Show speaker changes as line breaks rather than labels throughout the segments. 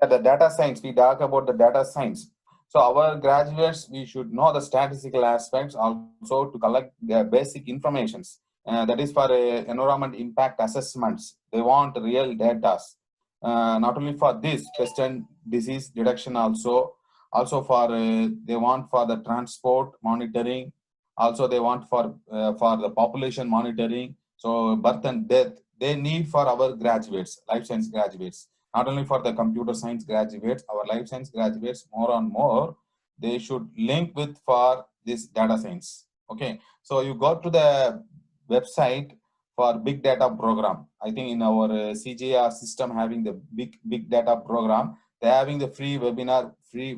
The data science, we talk about the data science. So our graduates, we should know the statistical aspects also to collect their basic informations. That is for environment impact assessments. They want real data. Not only for this, pest and disease detection also for they want for the transport monitoring. Also they want for the population monitoring. So birth and death, they need for our graduates, life science graduates. Not only for the computer science graduates, our life science graduates more and more, they should link with for this data science. Okay, so you go to the website for big data program. I think in our CGR system having the big data program, they're having the free webinar, free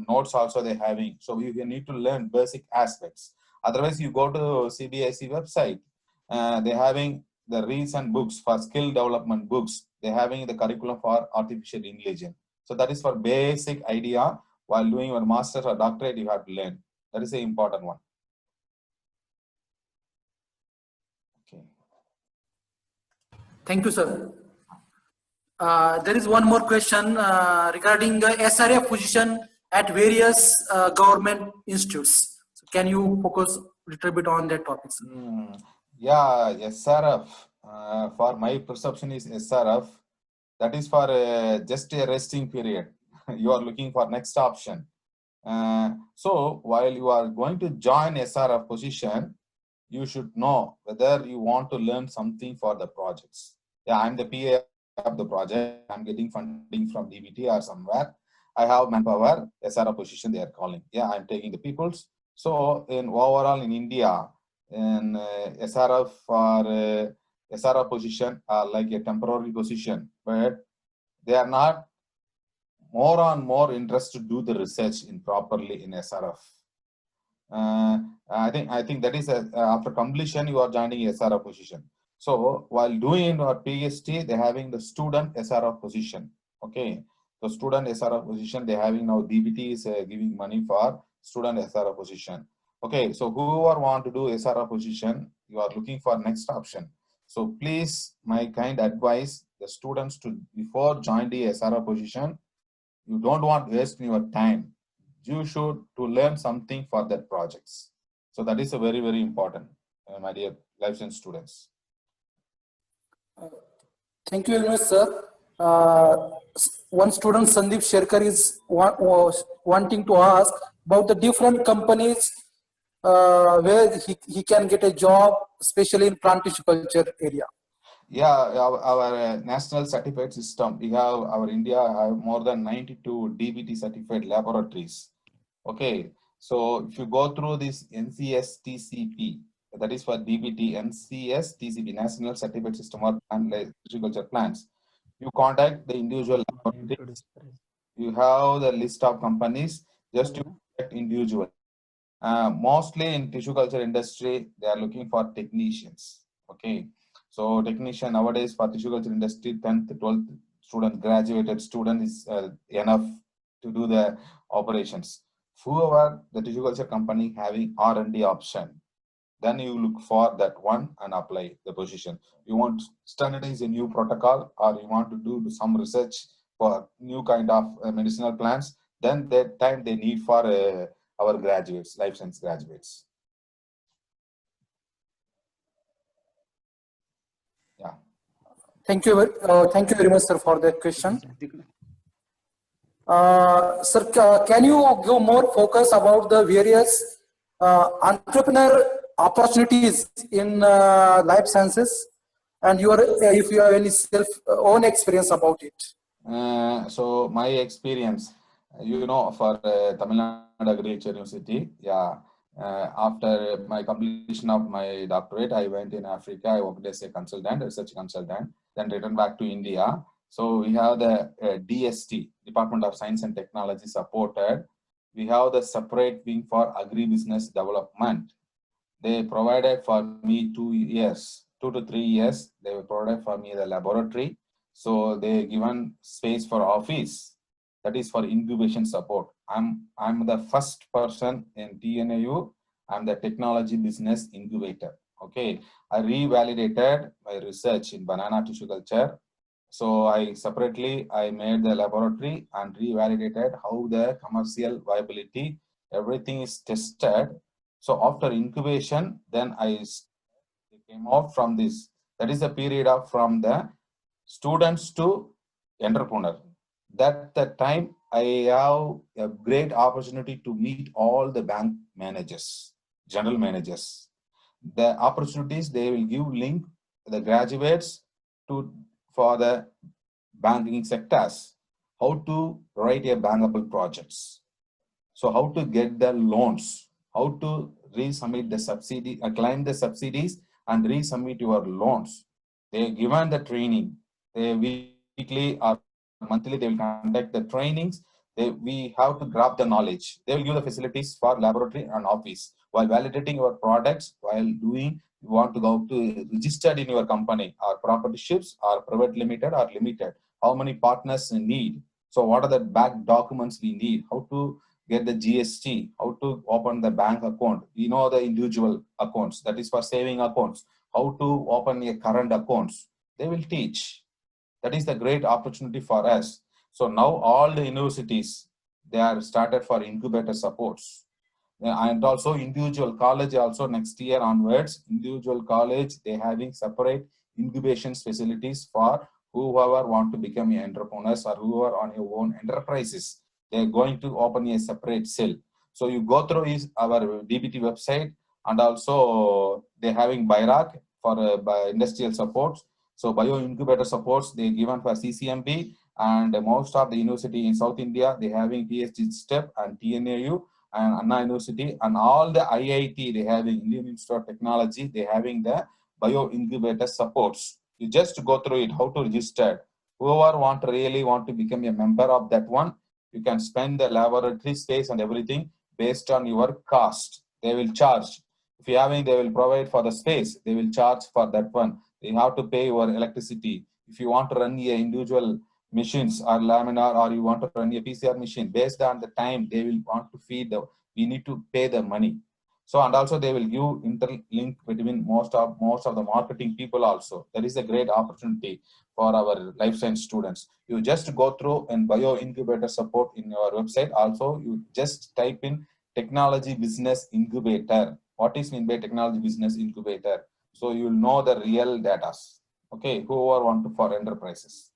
notes also they're having. So you need to learn basic aspects. Otherwise, you go to CBIC website, they're having the recent books for skill development books. They're having the curriculum for artificial intelligence. So that is for basic idea. While doing your master's or doctorate, you have to learn. That is the important one. Okay.
Thank you, sir. There is one more question regarding the SRF position at various government institutes. So can you focus a little bit on that topic, sir?
Yeah, SRF. For my perception is SRF. That is for just a resting period. You are looking for next option. So while you are going to join SRF position, you should know whether you want to learn something for the projects. Yeah, I'm the PA of the project. I'm getting funding from DBT or somewhere. I have manpower, SRF position they are calling. Yeah, I'm taking the peoples. So in overall in India, in SRF or SRF position are like a temporary position, but they are not more and more interested to do the research in properly in SRF. I think that is after completion you are joining SRF position. So while doing your PhD, they're having the student SRF position. Okay, so student SRF position they're having now. DBT is giving money for student SRF position. Okay, so whoever want to do SRF position, you are looking for next option. So please, my kind advice, the students to before join the SRF position, you don't want wasting your time. You should to learn something for that projects. So that is a very, very important, my dear life science students.
Thank you very much, sir. One student, Sandeep Sherkar, is wanting to ask about the different companies where he can get a job, especially in plant tissue culture area.
Yeah, our national certificate system, we have our India have more than 92 DBT certified laboratories. Okay, so if you go through this NCS-TCP, that is for DBT, NCS-TCP, National Certificate System or Agriculture Plants, you contact the individual laboratories. You have the list of companies, just to contact individual. Mostly in tissue culture industry, they are looking for technicians. Okay, so technician nowadays for tissue culture industry, 10th, 12th student, graduated student is enough to do the operations. Whoever the tissue culture company having R&D option, then you look for that one and apply the position. You want to standardize a new protocol or you want to do some research for new kind of medicinal plants, then that time they need for our graduates, life science graduates. Yeah.
Thank you very much, sir, for that question. Sir, can you give more focus about the various entrepreneur opportunities in life sciences, and if you have any own experience about it?
So my experience, you know, for Tamil Nadu Agriculture University, yeah. After my completion of my doctorate, I went in Africa. I worked as a consultant, research consultant, then returned back to India. So we have the DST, Department of Science and Technology supported. We have the separate wing for agribusiness development. They provided for me 2 years, 2 to 3 years. They provided for me the laboratory. So they given space for office. That is for incubation support. I'm the first person in TNAU. I'm the technology business incubator. Okay, I revalidated my research in banana tissue culture. So I separately, I made the laboratory and revalidated how the commercial viability, everything is tested. So after incubation, then came out from this. That is the period of from the students to entrepreneur. That the time I have a great opportunity to meet all the bank managers, general managers. The opportunities they will give link the graduates to for the banking sectors, how to write a bankable projects. So how to get the loans, how to resubmit the subsidy, claim the subsidies and resubmit your loans. They given the training. They weekly or monthly they will conduct the trainings. We have to grab the knowledge. They will give the facilities for laboratory and office while validating your products. While doing, you want to go to registered in your company or propertyships or private limited or limited. How many partners you need? So what are the back documents we need? How to get the GST, how to open the bank account. We know the individual accounts, that is for saving accounts, how to open a current accounts. They will teach. That is the great opportunity for us. So now all the universities, they are started for incubator supports. And also individual college also next year onwards, individual college, they having separate incubation facilities for whoever want to become entrepreneurs or who are on your own enterprises. They're going to open a separate cell. So you go through our DBT website, and also they're having BIRAC for industrial supports. So bio incubator supports they given for CCMB, and most of the university in South India, they having PhD STEP and TNAU and Anna University, and all the IIT, they having Indian Institute of Technology, they having the bio incubator supports. You just go through it, how to register. Whoever really want to become a member of that one, you can spend the laboratory space and everything based on your cost. They will charge. If you having, they will provide for the space. They will charge for that one. You have to pay your electricity. If you want to run a individual machines or laminar, or you want to run a PCR machine, based on the time they will want to feed the, we need to pay the money. So, and also they will give interlink between most of the marketing people also. That is a great opportunity for our life science students. You just go through and bio incubator support in your website. Also, you just type in technology business incubator. What is mean by technology business incubator? So you will know the real data. Okay, whoever want to for enterprises.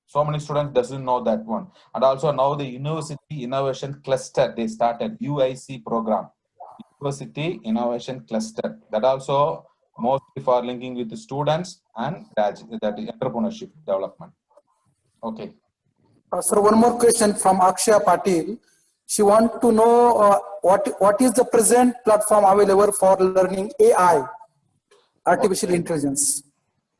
So many students doesn't know that one. And also now the University Innovation Cluster, they started UIC program, University Innovation Cluster. That also mostly for linking with the students and that entrepreneurship development. Okay.
Sir, one more question from Akshaya Patil. She wants to know what is the present platform available for learning AI, artificial intelligence.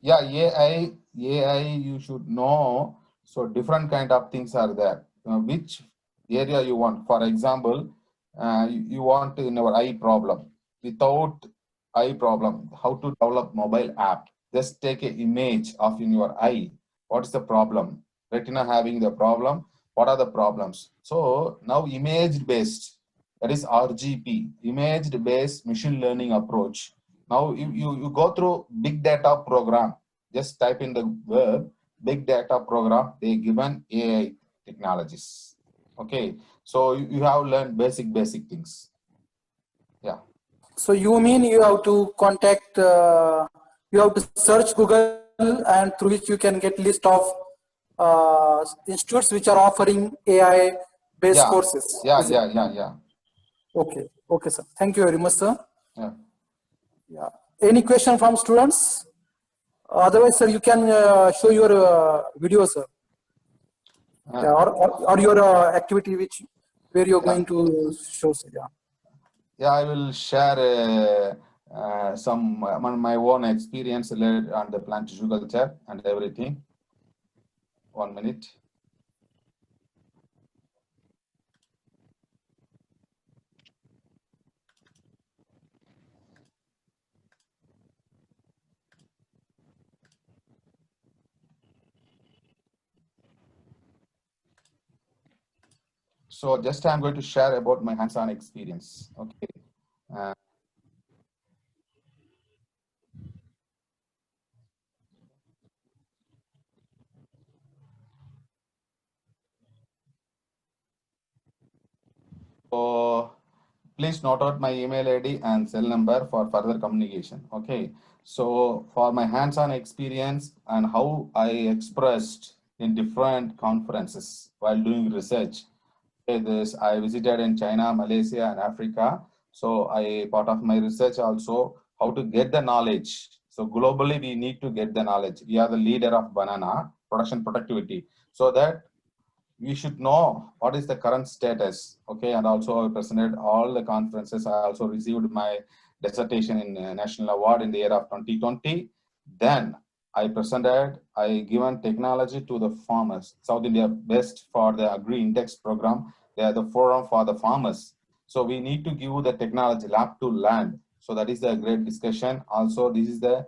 Yeah, AI, you should know. So different kind of things are there. Which area you want? For example, you want in our eye problem. Without eye problem, how to develop mobile app? Just take an image of in your eye. What's the problem? Retina having the problem. What are the problems? So now image based, that is RGP, image based machine learning approach. Now you go through big data program. Just type in the word big data program. They given AI technologies. Okay, so you have learned basic things. Yeah.
So you mean you have to contact, you have to search Google, and through which you can get list of institutes which are offering AI based courses.
Yeah.
Okay, okay, sir. Thank you very much, sir.
Yeah.
Yeah. Any question from students? Otherwise, sir, you can show your video, sir. Yeah, or your activity where you're going to show, sir. Yeah.
Yeah, I will share some my own experience related on the plant tissue culture and everything. 1 minute. So just I'm going to share about my hands-on experience. Okay. please note out my email ID and cell number for further communication. Okay. So for my hands-on experience and how I expressed in different conferences while doing research. Okay, this I visited in China, Malaysia, and Africa. So I part of my research also how to get the knowledge. So globally, we need to get the knowledge. We are the leader of banana production productivity. So that we should know what is the current status. Okay, and also I presented all the conferences. I also received my dissertation in national award in the year of 2020. Then I presented, I given technology to the farmers. South India Best for the Agri Index program. They are the forum for the farmers. So we need to give the technology lab to land. So that is the great discussion. Also, this is the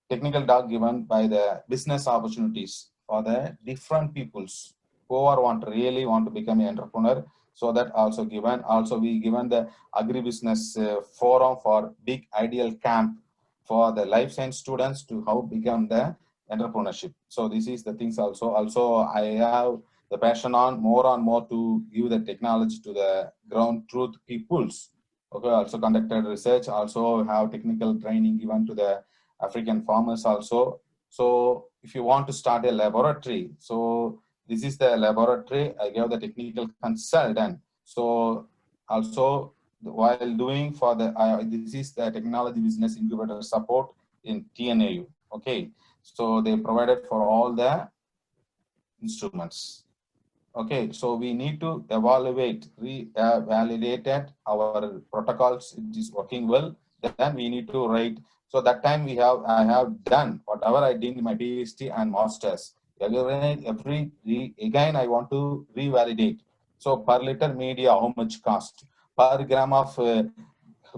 technical talk given by the business opportunities for the different peoples who are really want to become an entrepreneur. So that also given. Also we given the agribusiness forum for big ideal camp for the life science students to how become the entrepreneurship. So this is the things also. Also I have the passion on more to give the technology to the ground truth peoples. Okay, also conducted research, also have technical training given to the African farmers also. So if you want to start a laboratory, so this is the laboratory. I gave the technical consultant. So also while doing for the, this is the technology business incubator support in TNAU. Okay. So they provided for all the instruments. Okay, so we need to evaluate, validate our protocols, it is working well, then we need to write. So that time I have done whatever I did in my PhD and masters. Again, I want to revalidate. So per liter media, how much cost? Per gram of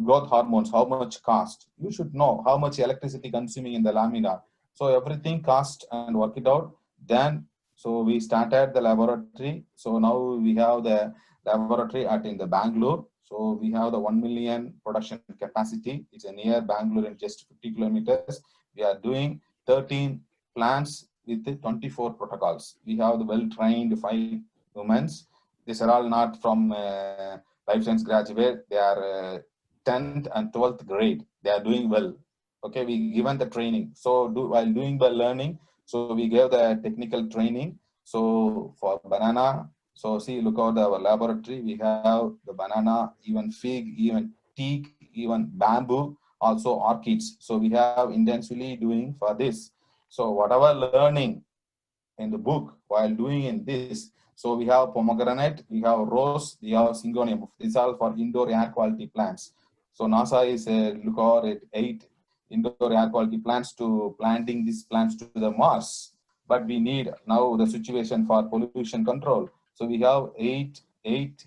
growth hormones, how much cost? You should know how much electricity consuming in the laminar. So everything cost and work it out. Then so we started the laboratory. So now we have the laboratory in the Bangalore. So we have the 1 million production capacity. It's near Bangalore in just 50 kilometers. We are doing 13 plants with 24 protocols. We have the well-trained 5 humans. These are all not from life science graduate. They are 10th and 12th grade. They are doing well. Okay, we given the training. So while doing the learning, so we gave the technical training. So for banana, so see, look at our laboratory. We have the banana, even fig, even teak, even bamboo, also orchids. So we have intensively doing for this. So whatever learning in the book while doing in this, so we have pomegranate, we have rose, we have syngonium. These are for indoor air quality plants. So NASA is look at 8 indoor air quality plants to planting these plants to the Mars. But we need now the situation for pollution control. So we have eight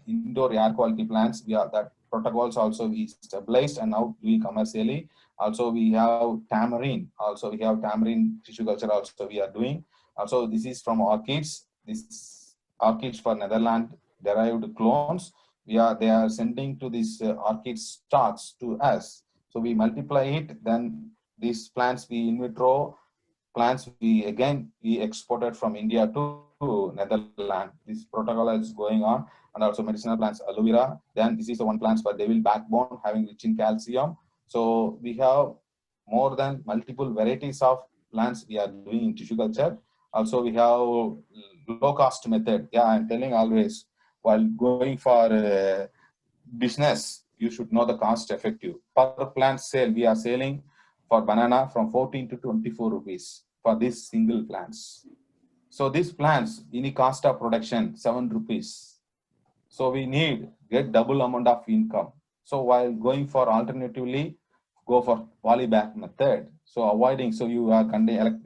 indoor air quality plants. We have that protocols also we stabilized and now doing commercially. Also we have tamarind. Also we have tamarind tissue culture also we are doing. Also this is from orchids. This orchids for Netherlands derived clones. They are sending to these orchid stocks to us. So we multiply it, then these plants we in vitro plants we exported from India to Netherlands. This protocol is going on, and also medicinal plants aloe vera. Then this is the one plants for devil backbone having rich in calcium. So we have more than multiple varieties of plants we are doing in tissue culture. Also we have low cost method. Yeah, I'm telling always while going for business, you should know the cost effective. Per plant sale, we are selling for banana from 14 to 24 rupees for these single plants. So these plants, any cost of production, 7 rupees. So we need get double amount of income. So while going for alternatively, go for polybag method. So avoiding, so you are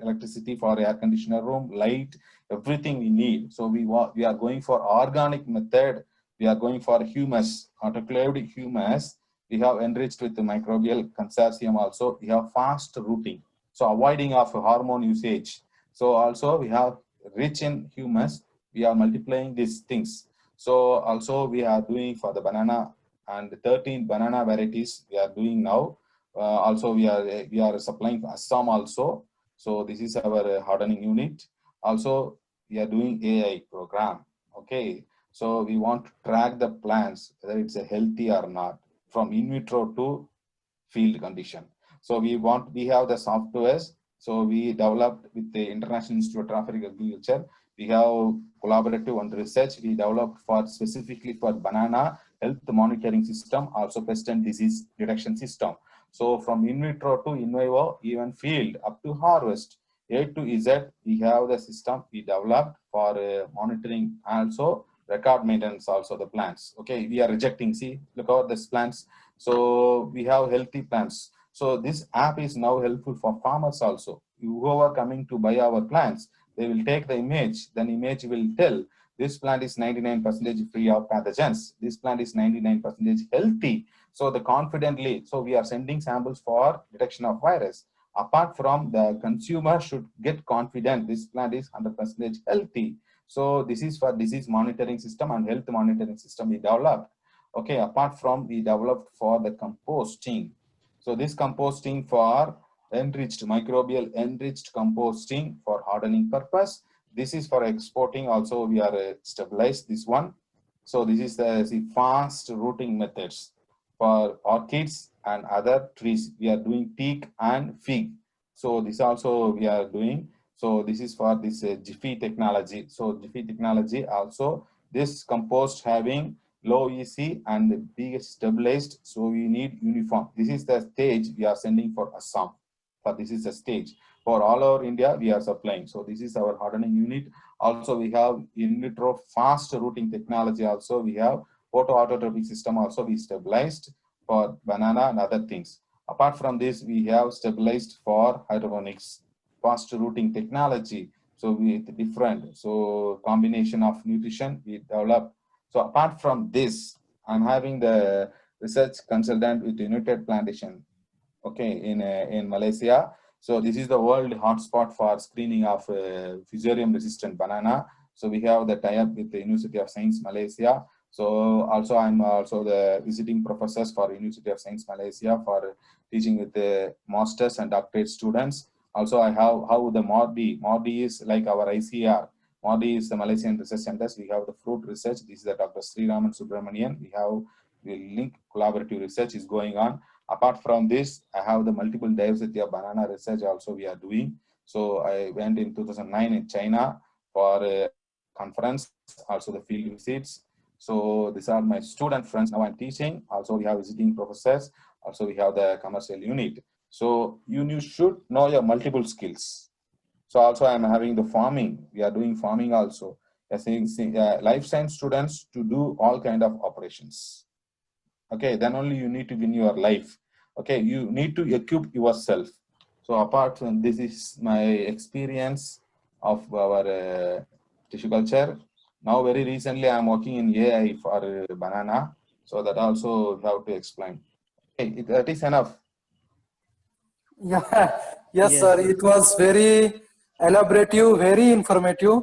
electricity for air conditioner room, light, everything we need. So we are going for organic method. We are going for humus, autoclaved humus. We have enriched with the microbial consortium also. We have fast rooting. So avoiding of hormone usage. So also we have rich in humus. We are multiplying these things. So also we are doing for the banana and 13 banana varieties we are doing now. Also we are supplying Assam also. So this is our hardening unit. Also we are doing AI program. Okay. So we want to track the plants, whether it's a healthy or not, from in vitro to field condition. So we have the softwares. So we developed with the International Institute of Tropical Agriculture. We have collaborative on research. We developed for specifically for banana health monitoring system, also pest and disease detection system. So from in vitro to in vivo, even field up to harvest, A to Z, we have the system we developed for monitoring, also record maintenance, also the plants. Okay, we are rejecting. See, look at this plants. So we have healthy plants. So this app is now helpful for farmers also. Whoever coming to buy our plants, they will take the image. Then image will tell this plant is 99% free of pathogens. This plant is 99% healthy. So the confidently, so we are sending samples for detection of virus. Apart from the consumer should get confident this plant is 100% healthy. So this is for disease monitoring system and health monitoring system we developed. Okay, apart from we developed for the composting. So this composting for enriched microbial enriched composting for hardening purpose. This is for exporting also. We are stabilized this one. So this is the fast rooting methods for orchids and other trees. We are doing teak and fig. So this also we are doing. So this is for this Jiffy technology. So Jiffy technology also, this compost having low EC and big stabilized. So we need uniform. This is the stage we are sending for Assam. But this is the stage for all over India we are supplying. So this is our hardening unit. Also we have in vitro fast rooting technology. Also we have photoautotropic system also we stabilized for banana and other things. Apart from this, we have stabilized for hydroponics, fast rooting technology. So with different, so combination of nutrition we developed. So apart from this, I'm having the research consultant with United Plantation, okay, in Malaysia. So this is the world hotspot for screening of fusarium resistant banana. So we have the tie-up with the University of Science Malaysia. So also I'm also the visiting professors for University of Science Malaysia for teaching with the masters and doctorate students. Also I have how the MORDI is like our ICR. MORDI is the Malaysian Research Centers. We have the fruit research. This is the Dr. Sri Raman Subramanian. We have the link collaborative research is going on. Apart from this, I have the multiple diversity of banana research also we are doing. So I went in 2009 in China for a conference, also the field visits. So these are my student friends now I'm teaching. Also we have visiting professors. Also we have the commercial unit. So you should know your multiple skills. So also I'm having the farming. We are doing farming also. Life science students to do all kind of operations. Okay, then only you need to win your life. Okay, you need to equip yourself. So apart from this is my experience of our tissue culture. Now very recently I'm working in AI for banana. So that also we have to explain. Okay, that is enough.
Yeah, yes, sir. It was very elaborative, very informative.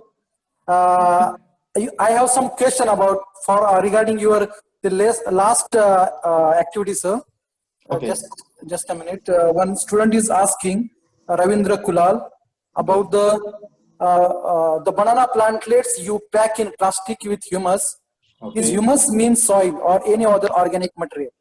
I have some question about for regarding your the last activity, sir.
Okay.
Just a minute. One student is asking Ravindra Kulal about the banana plantlets you pack in plastic with humus.
Okay.
Is humus mean soil or any other organic material?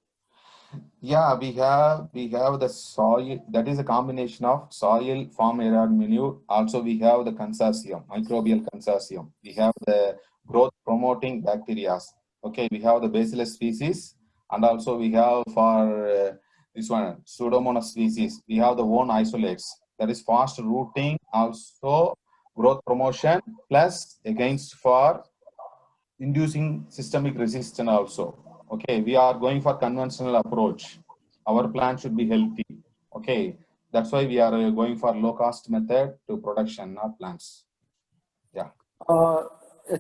Yeah, we have the soil. That is a combination of soil, farm area manure. Also, we have the consortium, microbial consortium. We have the growth promoting bacteria. Okay, we have the bacillus species, and also we have for this one Pseudomonas species. We have the own isolates. That is fast rooting. Also, growth promotion plus against for inducing systemic resistance also. Okay, we are going for conventional approach. Our plant should be healthy. Okay, that's why we are going for low cost method to production of plants. Yeah.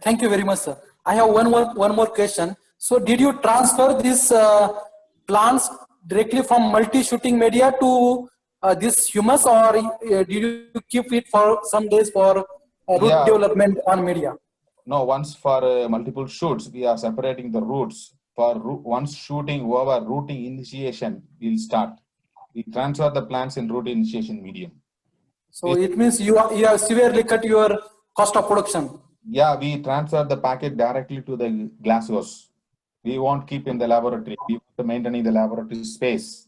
Thank you very much, sir. I have one more question. So, did you transfer these plants directly from multi-shooting media to this humus, or did you keep it for some days for root development on media?
No, once for multiple shoots, we are separating the roots. For once shooting over rooting initiation, we'll start. We transfer the plants in root initiation medium.
So it means you have severely cut your cost of production.
Yeah, we transfer the packet directly to the glasshouse. We won't keep in the laboratory. We want to maintain the laboratory space.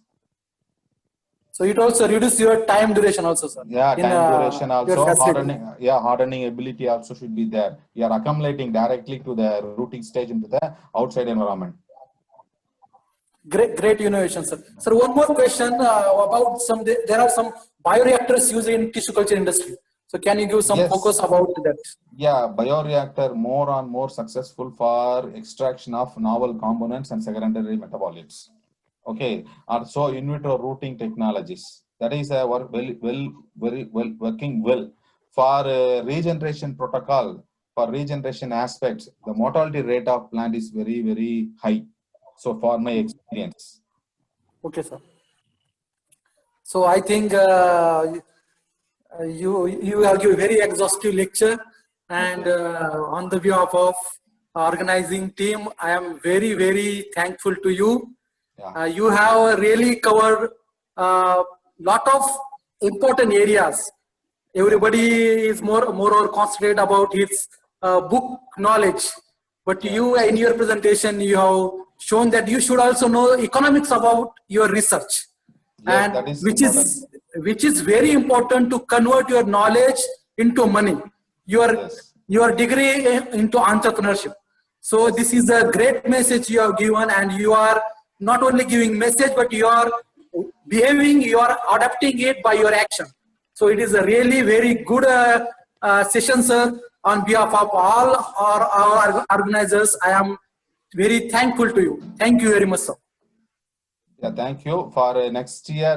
So it also reduces your time duration also, sir.
Yeah,
In
time duration
your
also,
facility.
hardening ability also should be there. We are accumulating directly to the rooting stage into the outside environment.
Great innovation, sir. Sir, one more question about some. There are some bioreactors used in tissue culture industry. So can you give some focus
Yes,
about that?
yeah, bioreactor more and more successful for extraction of novel components and secondary metabolites. Okay, also in vitro routing technologies. That is very well working well for regeneration protocol. For regeneration aspects, the mortality rate of plant is very high. So for my experience,
Okay, sir. So I think you have given very exhaustive lecture, and
okay,
on the behalf of organizing team, I am very thankful to you.
yeah,
You have really covered a lot of important areas. Everybody is more or concentrated about its book knowledge, but
yeah,
you in your presentation you have shown that you should also know economics about your research,
yes,
and
that is important.
which is very important to convert your knowledge into money, your
Yes,
your degree into entrepreneurship. So
yes.
this is a great message you have given, and you are not only giving message, but you are behaving, you are adapting it by your action. So it is a really very good session, sir. On behalf of all our organizers, I am very thankful to you. Thank you very much, sir.
Yeah, thank you. For next year,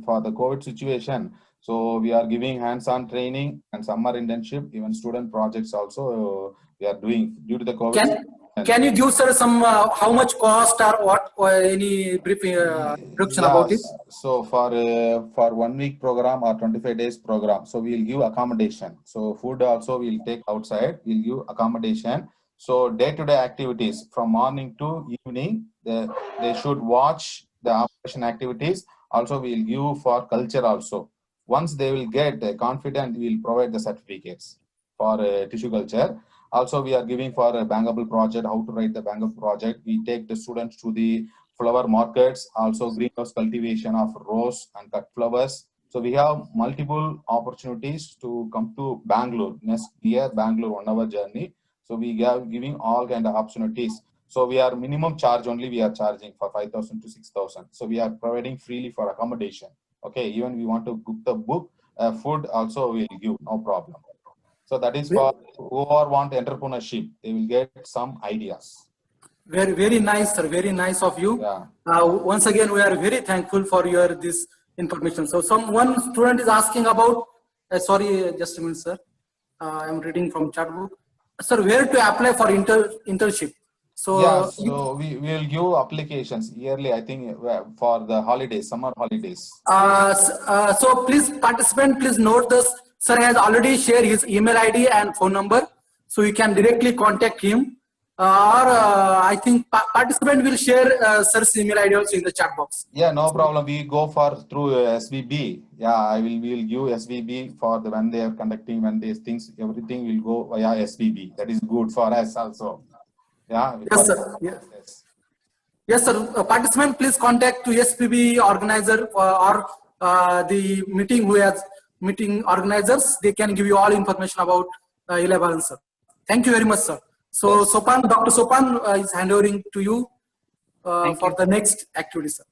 for the COVID situation, so we are giving hands-on training and summer internship, even student projects also we are doing due to the COVID
Can
situation.
you give, sir, some how much cost or what, or any brief introduction about it?
Yes, so for 1 week program or 25 days program, so we'll give accommodation. So food also we'll take outside. We'll give accommodation. So day-to-day activities from morning to evening, they should watch the operation activities. Also, we'll give for culture also. Once they will get confident, we'll provide the certificates for tissue culture. Also, we are giving for a bankable project, how to write the bankable project. We take the students to the flower markets, also greenhouse cultivation of rose and cut flowers. So we have multiple opportunities to come to Bangalore. Next year, Bangalore 1 hour journey. So we are giving all kind of opportunities. So we are minimum charge only we are charging for 5,000 to 6,000. So we are providing freely for accommodation. Okay, even we want to cook the book, food also we'll give, no problem. So that is for who want entrepreneurship. They will get some ideas.
Very nice, sir. Very nice of you.
Yeah.
Once again, we are very thankful for your this information. So, one student is asking about. Sorry, just a minute, sir. I'm reading from chat book. Sir, where to apply for internship? So,
Yeah, so we will give applications yearly, I think, for the holidays, summer holidays.
so please, participant, please note this. Sir has already shared his email ID and phone number, so you can directly contact him. Or I think participant will share sir's email ID also in the chat box.
Yeah, no problem. We go for through SVB. Yeah, we will give SVB for the when they are conducting, when these things, everything will go via SVB. That is good for us also. Yeah.
Yes, sir. Yes. Yes, sir. Participant, please contact to SPB organizer or the meeting who has meeting organizers. They can give you all information about E-Balance, sir. Thank you very much, sir. So,
Yes.
Sopan, Dr. Sopan is handing to you
Thank
for
you.
the next activity, sir.